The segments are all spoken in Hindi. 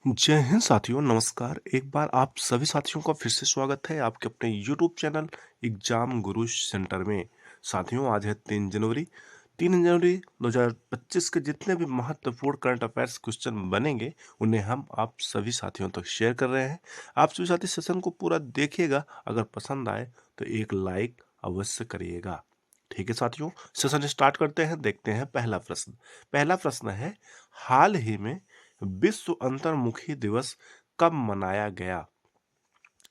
जय हिंद साथियों, नमस्कार। एक बार आप सभी साथियों का फिर से स्वागत है आपके अपने यूट्यूब चैनल एग्जाम गुरु सेंटर में। साथियों, आज है 3 जनवरी। 3 जनवरी 2025 के जितने भी महत्वपूर्ण करंट अफेयर्स क्वेश्चन बनेंगे उन्हें हम आप सभी साथियों तक शेयर कर रहे हैं। आप सभी साथी सेशन को पूरा देखिएगा। अगर पसंद आए तो एक लाइक अवश्य करिएगा। ठीक है साथियों, सेशन स्टार्ट करते हैं। देखते हैं पहला प्रश्न है, हाल ही में विश्व अंतर्मुखी दिवस कब मनाया गया?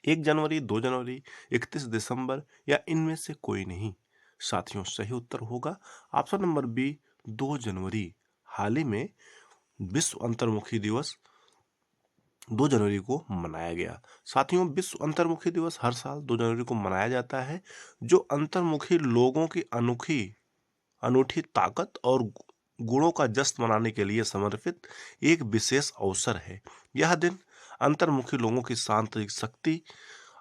1 जनवरी, 2 जनवरी, 31 दिसंबर या इनमें से कोई नहीं? साथियों, सही उत्तर होगा ऑप्शन नंबर बी, 2 जनवरी। हाल ही में विश्व अंतर्मुखी दिवस 2 जनवरी को मनाया गया। साथियों, विश्व अंतर्मुखी दिवस हर साल 2 जनवरी को मनाया जाता है, जो अंतर्मुखी लोगों की अनोखी अनूठी ताकत और गुणों का जश्न मनाने के लिए समर्पित एक विशेष अवसर है। यह दिन अंतर्मुखी लोगों की शांत शक्ति,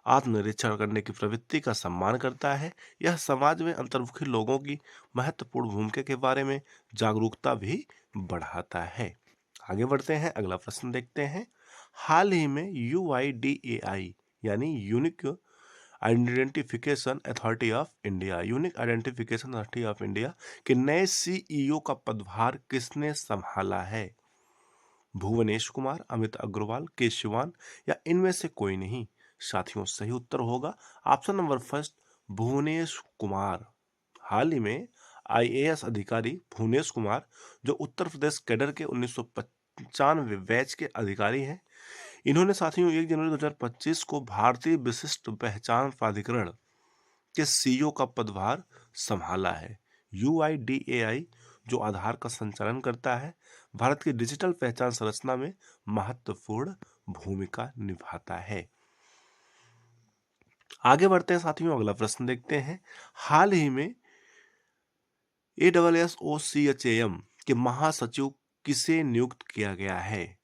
आत्मनिरीक्षण करने की प्रवृत्ति का सम्मान करता है। यह समाज में अंतर्मुखी लोगों की महत्वपूर्ण भूमिका के बारे में जागरूकता भी बढ़ाता है। आगे बढ़ते हैं, अगला प्रश्न देखते हैं। हाल ही में UIDAI यानी unique identification authority of India के नए CEO का पदभार किसने संभाला है? भुवनेश कुमार, अमित अग्रवाल, के शिवान या इनमें से कोई नहीं? साथियों, सही उत्तर होगा option number first, Bhuvnesh Kumar. हाल ही में IAS अधिकारी भुवनेश कुमार, जो उत्तर प्रदेश कैडर के 1995 बैच के अधिकारी हैं, इन्होंने साथियों 1 जनवरी 2025 को भारतीय विशिष्ट पहचान प्राधिकरण के CEO का पदभार संभाला है। UIDAI, जो आधार का संचालन करता है, भारत की डिजिटल पहचान संरचना में महत्वपूर्ण भूमिका निभाता है। आगे बढ़ते हैं साथियों, अगला प्रश्न देखते हैं। हाल ही में ASSOCHAM के महासचिव किसे नियुक्त किया गया है?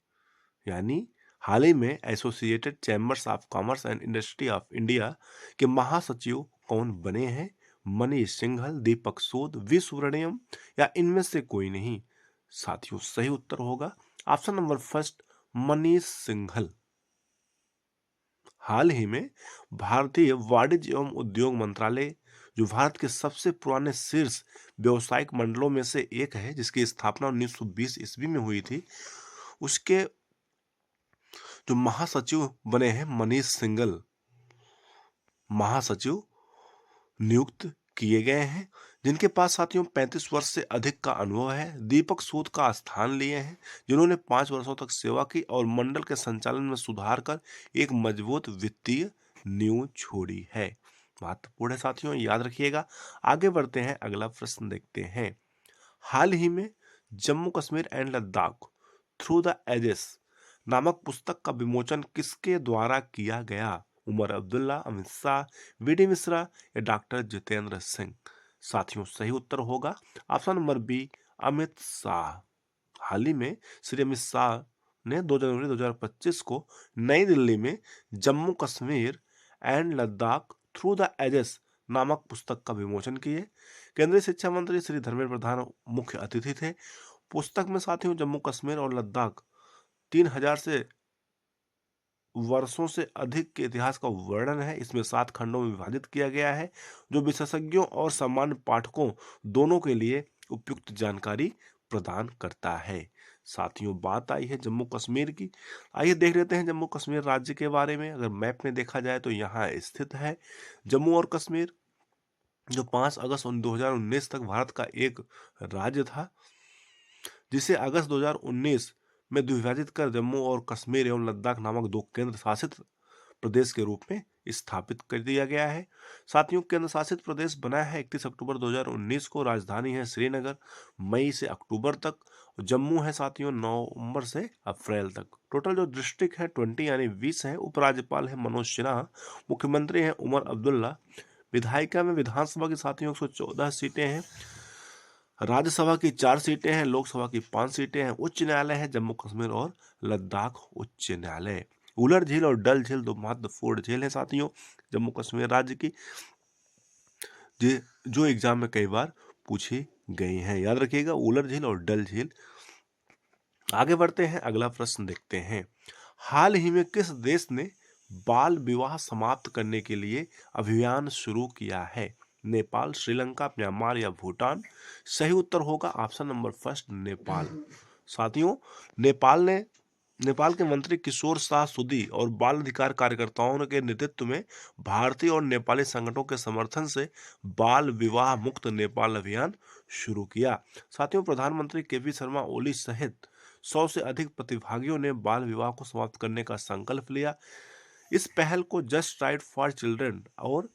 यानी हाल ही में associated chambers of commerce and industry of India के महासचिव कौन बने हैं? मनीष सिंघल, दीपक सूद, वी सुब्रमण्यम या इनमें से कोई नहीं? साथियों, सही उत्तर होगा option number first, Manish Singhal. हाल ही में भारतीय वाणिज्य एवं उद्योग मंत्रालय, जो भारत के सबसे पुराने शीर्ष व्यावसायिक मंडलों में से एक है, जिसकी स्थापना 1920 ईस्वी में हुई थी, उसके जो महासचिव बने हैं मनीष सिंघल, महासचिव नियुक्त किए गए हैं, जिनके पास साथियों 35 वर्ष से अधिक का अनुभव है। दीपक सूद का स्थान लिए हैं, जिन्होंने 5 वर्षों तक सेवा की और मंडल के संचालन में सुधार कर एक मजबूत वित्तीय नींव छोड़ी है। महत्वपूर्ण है साथियों, याद रखिएगा। आगे बढ़ते हैं, अगला प्रश्न देखते हैं। हाल ही में Jammu Kashmir and Ladakh through the ages नामक पुस्तक का विमोचन किसके द्वारा किया गया? उमर अब्दुल्ला, अमित शाह, BD मिश्रा या डॉक्टर जितेंद्र सिंह? साथियों, सही उत्तर होगा option number B, Amit Shah. हाल ही में श्री अमित शाह ने 2 जनवरी 2025 को नई दिल्ली में Jammu Kashmir and Ladakh through the ages नामक पुस्तक का विमोचन किए। केंद्रीय शिक्षा मंत्री श्री धर्मेंद्र प्रधान मुख्य अतिथि थे। पुस्तक में साथियों जम्मू कश्मीर और लद्दाख 3000 से वर्षों से अधिक के इतिहास का वर्णन है। इसमें 7 खंडों में विभाजित किया गया है, जो विशेषज्ञों और सामान्य पाठकों दोनों के लिए उपयुक्त जानकारी प्रदान करता है। साथियों, बात आई है जम्मू कश्मीर की। आइए देख लेते हैं जम्मू कश्मीर राज्य के बारे में। अगर मैप में देखा जाए तो यहाँ स्थित है जम्मू और कश्मीर, जो 5 अगस्त 2019 तक भारत का एक राज्य था, जिसे अगस्त 2019 में द्विभाजित कर जम्मू और कश्मीर एवं लद्दाख नामक 2 केंद्र शासित प्रदेश के रूप में स्थापित कर दिया गया है। साथियों, केंद्र शासित प्रदेश बना है 31 अक्टूबर 2019 को। राजधानी है श्रीनगर। मई से अक्टूबर तक। जम्मू है साथियों नवंबर से अप्रैल तक। टोटल जो डिस्ट्रिक्ट है 20 यानी 20 है। उपराज्यपाल है मनोज सिन्हा। मुख्यमंत्री है उमर अब्दुल्ला। विधायिका में विधानसभा की साथियों 114 सीटें हैं। राज्यसभा की 4 सीटें हैं। लोकसभा की 5 सीटें हैं। उच्च न्यायालय है जम्मू कश्मीर और लद्दाख उच्च न्यायालय। उलर झील और डल झील 2 महत्वपूर्ण झील है साथियों जम्मू कश्मीर राज्य की, जो एग्जाम में कई बार पूछी गई हैं। याद रखिएगा, उलर झील और डल झील। आगे बढ़ते हैं, अगला प्रश्न देखते हैं। हाल ही में किस देश ने बाल विवाह समाप्त करने के लिए अभियान शुरू किया है? नेपाल, श्रीलंका, म्यांमार या भूटान? सही उत्तर होगा ऑप्शन नंबर फर्स्ट, नेपाल। साथियों, नेपाल के मंत्री किशोर शाह सुदी और बाल अधिकार कार्यकर्ताओं के नेतृत्व में भारतीय और नेपाली संगठनों के समर्थन से बाल विवाह मुक्त नेपाल अभियान शुरू किया। साथियों, प्रधानमंत्री केपी शर्मा ओली सहित 100 से अधिक प्रतिभागियों ने बाल विवाह को समाप्त करने का संकल्प लिया। इस पहल को जस्ट राइट फॉर चिल्ड्रन और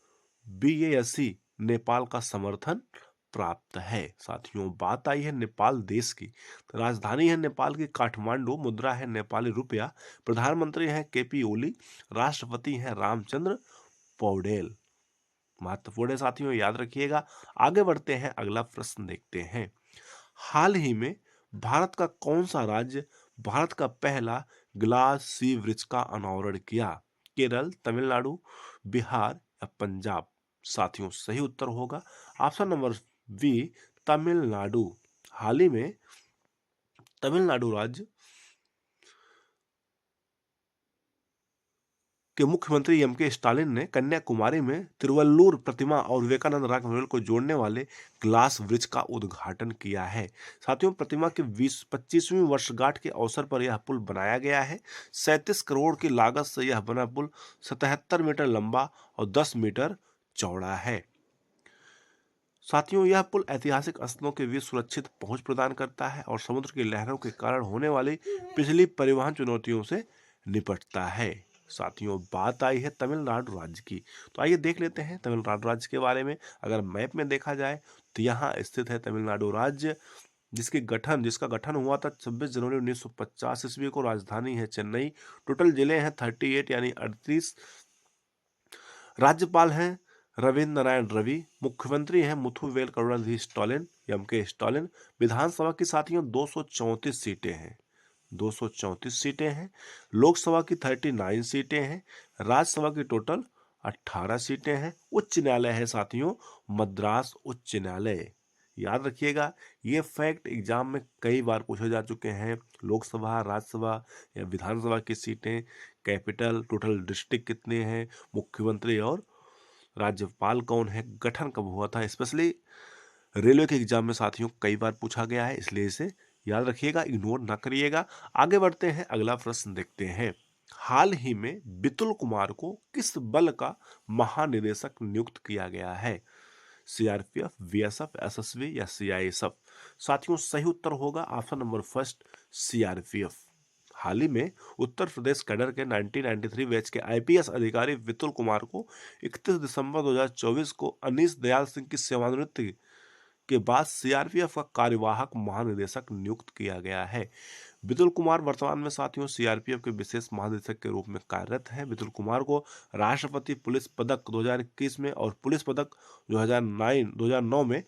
बीएएससी नेपाल का समर्थन प्राप्त है। साथियों, बात आई है नेपाल देश की। राजधानी है नेपाल की काठमांडू, मुद्रा है नेपाली रुपया, प्रधानमंत्री हैं केपी ओली, राष्ट्रपति हैं रामचंद्र पौडेल। महत्वपूर्ण है साथियों, याद रखिएगा। आगे बढ़ते हैं, अगला प्रश्न देखते हैं। हाल ही में भारत का कौन सा राज्य भारत का पहला ग्लास सी वृक्ष का अनावरण किया? केरल, तमिलनाडु, बिहार या पंजाब? साथियों, सही उत्तर होगा ऑप्शन नंबर बी, तमिलनाडु। हाल ही में तमिलनाडु राज्य के मुख्यमंत्री एम के स्टालिन ने कन्याकुमारी में तिरुवल्लुर प्रतिमा और विवेकानंद रॉक मेमोरियल को जोड़ने वाले ग्लास ब्रिज का उद्घाटन किया है। साथियों, प्रतिमा के 25वीं वर्षगांठ के अवसर पर यह पुल बनाया गया है। 37 करोड़ की लागत से यह बना पुल 77 मीटर लंबा और 10 मीटर चौड़ा है। साथियों, यह पुल ऐतिहासिक स्थलों के बीच सुरक्षित पहुंच प्रदान करता है और समुद्र की लहरों के कारण होने वाली पिछली परिवहन चुनौतियों से निपटता है। साथियों, बात आई है तमिलनाडु राज्य की, तो आइए देख लेते हैं तमिलनाडु राज्य के बारे में। अगर मैप में देखा जाए तो यहाँ स्थित है तमिलनाडु राज्य, जिसका गठन हुआ था 26 जनवरी 1950 ईस्वी को। राजधानी है चेन्नई। टोटल जिले हैं 38 यानी 38। राज्यपाल हैं रविंद्र नारायण रवि। मुख्यमंत्री हैं मुथुवेल करुणानिधि स्टालिन, एम के स्टालिन। विधानसभा की साथियों 234 सीटें हैं, 234 सीटें हैं। लोकसभा की 39 सीटें हैं। राज्यसभा की टोटल 18 सीटें हैं। उच्च न्यायालय है साथियों मद्रास उच्च न्यायालय। याद रखिएगा, ये फैक्ट एग्जाम में कई बार पूछे जा चुके हैं। लोकसभा, राज्यसभा या विधानसभा की सीटें, कैपिटल, टोटल डिस्ट्रिक्ट कितने हैं, मुख्यमंत्री और राज्यपाल कौन है, गठन कब हुआ था, स्पेशली रेलवे के एग्जाम में साथियों कई बार पूछा गया है, इसलिए इसे याद रखिएगा, इग्नोर ना करिएगा। आगे बढ़ते हैं, अगला प्रश्न देखते हैं। हाल ही में बितुल कुमार को किस बल का महानिदेशक नियुक्त किया गया है? सीआरपीएफ, बीएसएफ, एसएसबी या सीआईएसएफ? साथियों, सही उत्तर होगा ऑप्शन नंबर फर्स्ट, सीआरपीएफ। हाल ही में उत्तर प्रदेश कैडर के 1993 बैच के आईपीएस अधिकारी विपुल कुमार को 31 दिसंबर 2024 को अनीश दयाल सिंह की सेवानिवृत्ति के बाद सीआरपीएफ का कार्यवाहक महानिदेशक नियुक्त किया गया है। विपुल कुमार वर्तमान में साथियों सीआरपीएफ के विशेष महानिदेशक के रूप में कार्यरत हैं। विपुल कुमार को राष्ट्रपति पुलिस पदक 2021 में और पुलिस पदक 2009 में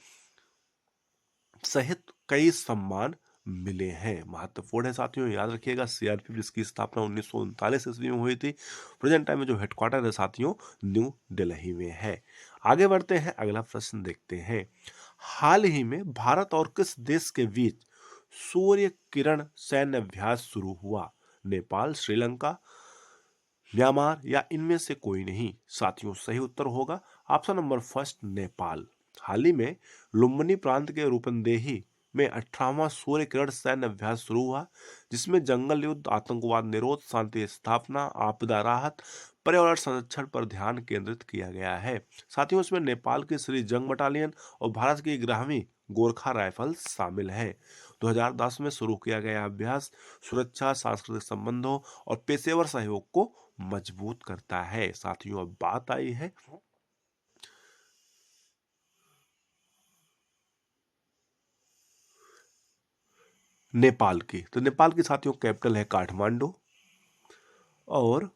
सहित कई सम्मान मिले हैं। महत्वपूर्ण है साथियों, याद रखिएगा। सीआरपीएफ जिसकी स्थापना 1939 ईस्वी में हुई थी। प्रेजेंट टाइम में जो हेडक्वार्टर है साथियों न्यू दिल्ली में है। आगे बढ़ते हैं, अगला प्रश्न देखते हैं। हाल ही में भारत और किस देश के बीच सूर्य किरण सैन्य अभ्यास शुरू हुआ? नेपाल, श्रीलंका, म्यांमार या इनमें से कोई नहीं? साथियों, सही उत्तर होगा ऑप्शन नंबर फर्स्ट, नेपाल। हाल ही में लुम्बिनी प्रांत के रूपंदेही में 18वां सूर्य किरण सैन्य अभ्यास शुरू हुआ, जिसमें जंगल युद्ध, आतंकवाद निरोध, शांति स्थापना, आपदा राहत, पर्यावरण संरक्षण पर ध्यान केंद्रित किया गया है। साथियों, इसमें नेपाल की श्री जंग बटालियन और भारत की 11वीं गोरखा राइफल शामिल है। 2010 में शुरू किया गया अभ्यास सुरक्षा, सांस्कृतिक संबंधों और पेशेवर सहयोग को मजबूत करता है। साथियों, अब बात आई है नेपाल की, तो नेपाल की साथियों कैपिटल है काठमांडू और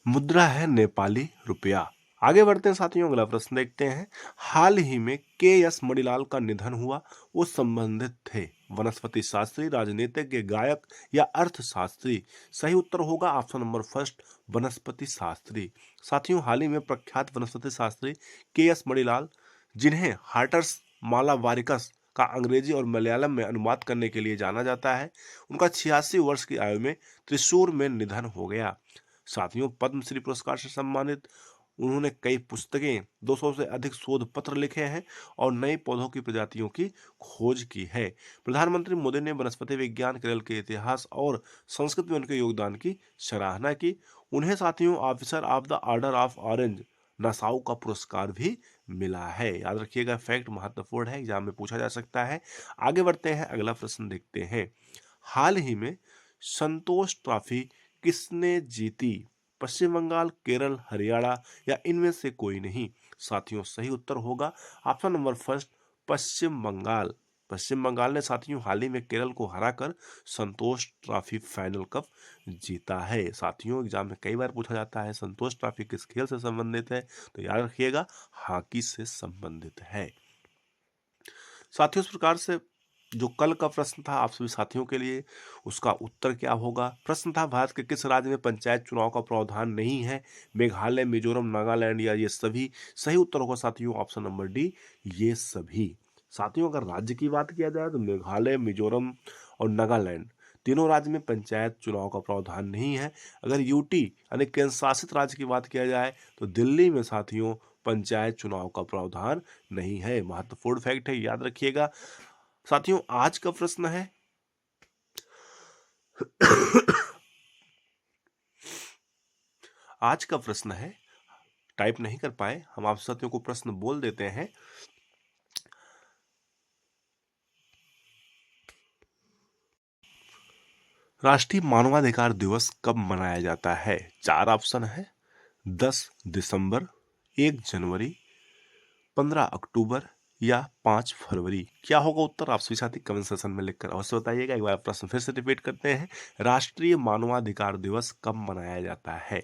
मुद्रा है नेपाली रुपया। आगे बढ़ते हैं साथियों, अगला प्रश्न देखते हैं। हाल ही में के एस मणिलाल का निधन हुआ, वो संबंधित थे वनस्पति शास्त्री, राजनीतिज्ञ, गायक या अर्थशास्त्री? सही उत्तर होगा ऑप्शन नंबर फर्स्ट, वनस्पति शास्त्री। साथियों, हाल ही में प्रख्यात वनस्पति शास्त्री के एस मणिलाल जिन्हें हार्टर्स मालाबारिकस का अंग्रेजी और मलयालम में अनुवाद करने के लिए जाना जाता है, उनका 86 वर्ष की आयु में त्रिशूर में निधन हो गया। साथियों, पद्मश्री पुरस्कार से सम्मानित उन्होंने कई पुस्तकें, 200 से अधिक शोध पत्र लिखे हैं और नए पौधों की प्रजातियों की खोज की है। प्रधानमंत्री मोदी ने वनस्पति विज्ञान, केरल के इतिहास और संस्कृत में उनके योगदान की सराहना की। उन्हें साथियों officer of the order of orange Nassau का पुरस्कार भी मिला है। याद रखिएगा, फैक्ट महत्वपूर्ण है, एग्जाम में पूछा जा सकता है। आगे बढ़ते हैं, अगला प्रश्न देखते हैं। हाल ही में संतोष ट्रॉफी किसने जीती? पश्चिम बंगाल, केरल, हरियाणा या इनमें से कोई नहीं? साथियों, सही उत्तर होगा ऑप्शन नंबर फर्स्ट, पश्चिम बंगाल। पश्चिम बंगाल ने साथियों हाल ही में केरल को हराकर संतोष ट्रॉफी फाइनल कप जीता है। साथियों, एग्जाम में कई बार पूछा जाता है संतोष ट्रॉफी किस खेल से संबंधित है, तो याद रखिएगा हॉकी से संबंधित है। साथियों, इस प्रकार से जो कल का प्रश्न था आप सभी साथियों के लिए, उसका उत्तर क्या होगा? प्रश्न था भारत के किस राज्य में पंचायत चुनाव का प्रावधान नहीं है? मेघालय, मिजोरम, नागालैंड या ये सभी? सही उत्तर होगा साथियों ऑप्शन नंबर डी, ये सभी। साथियों, अगर राज्य की बात किया जाए तो मेघालय, मिजोरम और नागालैंड तीनों राज्य में पंचायत चुनाव का प्रावधान नहीं है। अगर यूटी यानी केंद्र शासित राज्य की बात किया जाए तो दिल्ली में साथियों पंचायत चुनाव का प्रावधान नहीं है। महत्वपूर्ण फैक्ट है, याद रखिएगा। साथियों, आज का प्रश्न है आज का प्रश्न है, टाइप नहीं कर पाए हम, आप साथियों को प्रश्न बोल देते हैं। राष्ट्रीय मानवाधिकार दिवस कब मनाया जाता है? 4 ऑप्शन है, 10 दिसंबर, 1 जनवरी, 15 अक्टूबर या 5 फरवरी। क्या होगा उत्तर? आप सभी साथी कमेंट सेक्शन में लिखकर अवश्य बताइएगा। एक बार प्रश्न फिर से रिपीट करते हैं, राष्ट्रीय मानवाधिकार दिवस कब मनाया जाता है?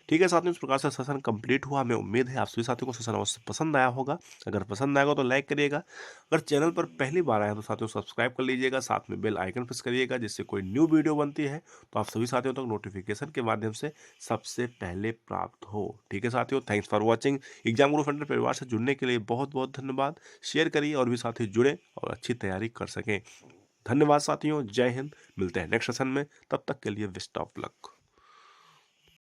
ठीक है साथियों, इस प्रकार से सेशन कंप्लीट हुआ। हमें उम्मीद है आप सभी साथियों को सेशन अवश्य पसंद आया होगा। अगर पसंद आएगा तो लाइक करिएगा। अगर चैनल पर पहली बार आए हैं तो साथियों सब्सक्राइब कर लीजिएगा, साथ में बेल आइकन प्रेस करिएगा, जिससे कोई न्यू वीडियो बनती है तो आप सभी साथियों तक नोटिफिकेशन के माध्यम से सबसे पहले प्राप्त हो। ठीक है साथियों, thanks for watching. Exam Guru funder परिवार से जुड़ने के लिए बहुत बहुत धन्यवाद। शेयर करिए और भी साथी जुड़े और अच्छी तैयारी कर सकें। धन्यवाद साथियों, जय हिंद। मिलते हैं नेक्स्ट सेशन में, तब तक के लिए बेस्ट ऑफ लक।